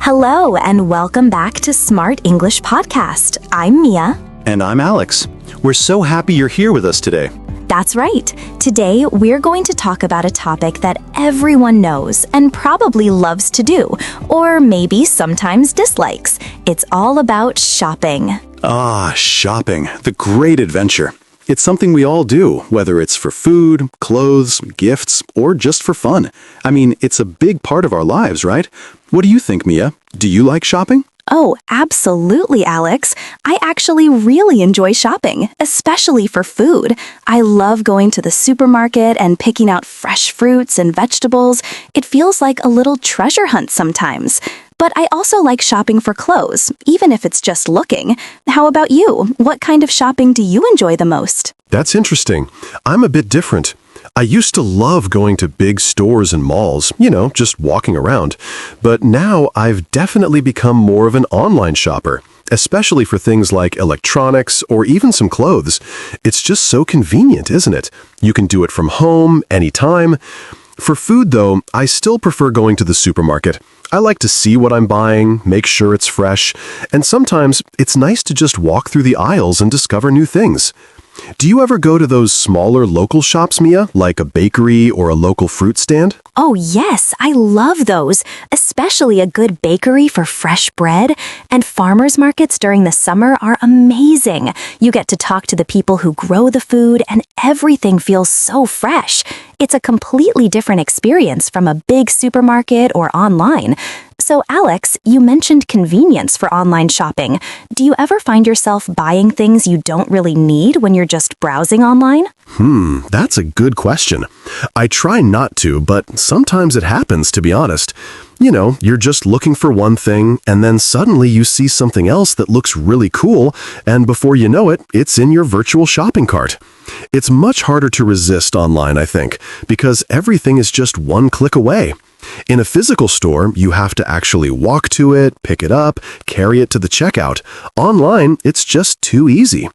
Hello and welcome back to Smart English Podcast. I'm Mia. And I'm Alex. We're so happy you're here with us today. That's right. Today, we're going to talk about a topic that everyone knows and probably loves to do, or maybe sometimes dislikes. It's all about shopping. Shopping. The great adventure. It's something we all do, whether it's for food, clothes, gifts, or just for fun. I mean, it's a big part of our lives, right? What do you think, Mia? Do you like shopping? Oh, absolutely, Alex. I actually really enjoy shopping, especially for food. I love going to the supermarket and picking out fresh fruits and vegetables. It feels like a little treasure hunt sometimes. But I also like shopping for clothes, even if it's just looking. How about you? What kind of shopping do you enjoy the most? That's interesting. I'm a bit different. I used to love going to big stores and malls, just walking around. But now I've definitely become more of an online shopper, especially for things like electronics or even some clothes. It's just so convenient, isn't it? You can do it from home, anytime. For food, though, I still prefer going to the supermarket. I like to see what I'm buying, make sure it's fresh, and sometimes it's nice to just walk through the aisles and discover new things. Do you ever go to those smaller local shops, Mia, like a bakery or a local fruit stand? Oh, yes, I love those, especially a good bakery for fresh bread. And farmers markets during the summer are amazing. You get to talk to the people who grow the food, and everything feels so fresh. It's a completely different experience from a big supermarket or online. So, Alex, you mentioned convenience for online shopping. Do you ever find yourself buying things you don't really need when you're just browsing online? That's a good question. I try not to, but sometimes it happens, to be honest. You're just looking for one thing, and then suddenly you see something else that looks really cool, and before you know it, it's in your virtual shopping cart. It's much harder to resist online, I think, because everything is just one click away. In a physical store, you have to actually walk to it, pick it up, carry it to the checkout. Online, it's just too easy.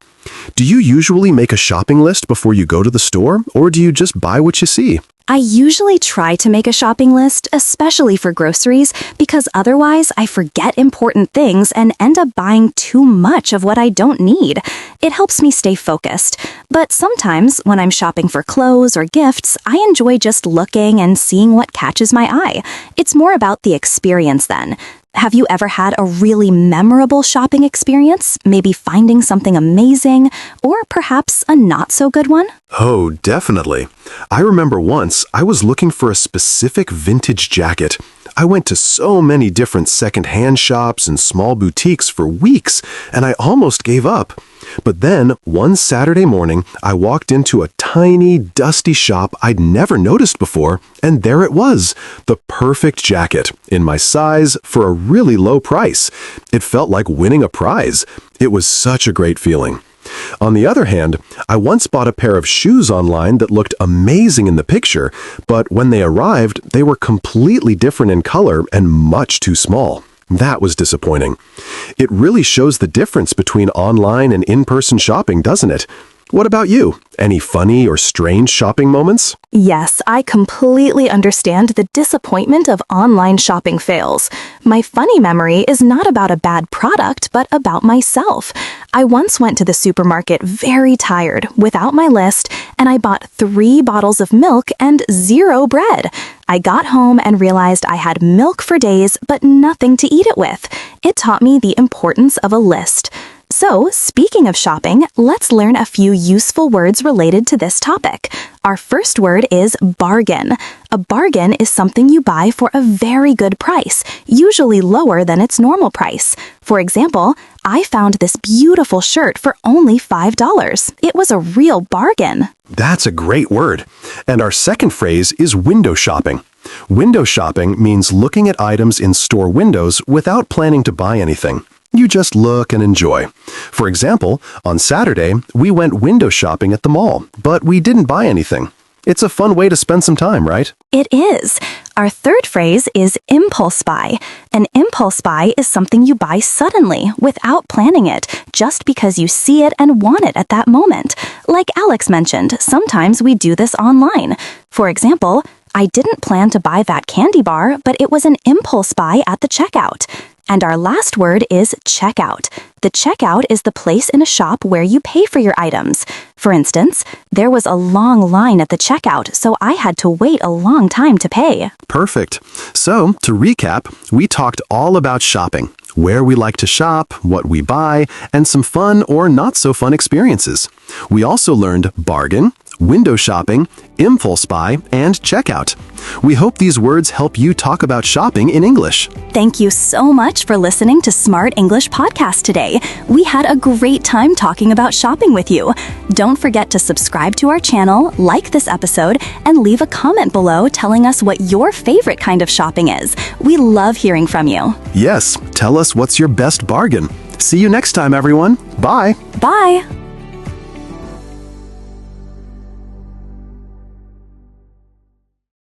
Do you usually make a shopping list before you go to the store, or do you just buy what you see? I usually try to make a shopping list, especially for groceries, because otherwise I forget important things and end up buying too much of what I don't need. It helps me stay focused. But sometimes, when I'm shopping for clothes or gifts, I enjoy just looking and seeing what catches my eye. It's more about the experience then. Have you ever had a really memorable shopping experience? Maybe finding something amazing, or perhaps a not-so-good one? Oh, definitely. I remember once I was looking for a specific vintage jacket. I went to so many different second-hand shops and small boutiques for weeks, and I almost gave up. But then, one Saturday morning, I walked into a tiny, dusty shop I'd never noticed before, and there it was, the perfect jacket, in my size, for a really low price. It felt like winning a prize. It was such a great feeling. On the other hand, I once bought a pair of shoes online that looked amazing in the picture, but when they arrived, they were completely different in color and much too small. That was disappointing. It really shows the difference between online and in-person shopping, doesn't it? What about you? Any funny or strange shopping moments? Yes, I completely understand the disappointment of online shopping fails. My funny memory is not about a bad product, but about myself. I once went to the supermarket very tired, without my list, and I bought 3 bottles of milk and 0 bread. I got home and realized I had milk for days, but nothing to eat it with. It taught me the importance of a list. So, speaking of shopping, let's learn a few useful words related to this topic. Our first word is bargain. A bargain is something you buy for a very good price, usually lower than its normal price. For example, I found this beautiful shirt for only $5. It was a real bargain. That's a great word. And our second phrase is window shopping. Window shopping means looking at items in store windows without planning to buy anything. You just look and enjoy. For example, on Saturday, we went window shopping at the mall, but we didn't buy anything. It's a fun way to spend some time, right? It is. Our third phrase is impulse buy. An impulse buy is something you buy suddenly, without planning it, just because you see it and want it at that moment. Like Alex mentioned, sometimes we do this online. For example, I didn't plan to buy that candy bar, but it was an impulse buy at the checkout. And our last word is checkout. The checkout is the place in a shop where you pay for your items. For instance, there was a long line at the checkout, so I had to wait a long time to pay. Perfect. So, to recap, we talked all about shopping, where we like to shop, what we buy, and some fun or not so fun experiences. We also learned bargain, window shopping, impulse buy, and checkout. We hope these words help you talk about shopping in English. Thank you so much for listening to Smart English Podcast today. We had a great time talking about shopping with you. Don't forget to subscribe to our channel, like this episode, and leave a comment below telling us what your favorite kind of shopping is. We love hearing from you. Yes, tell us what's your best bargain. See you next time, everyone. Bye. Bye!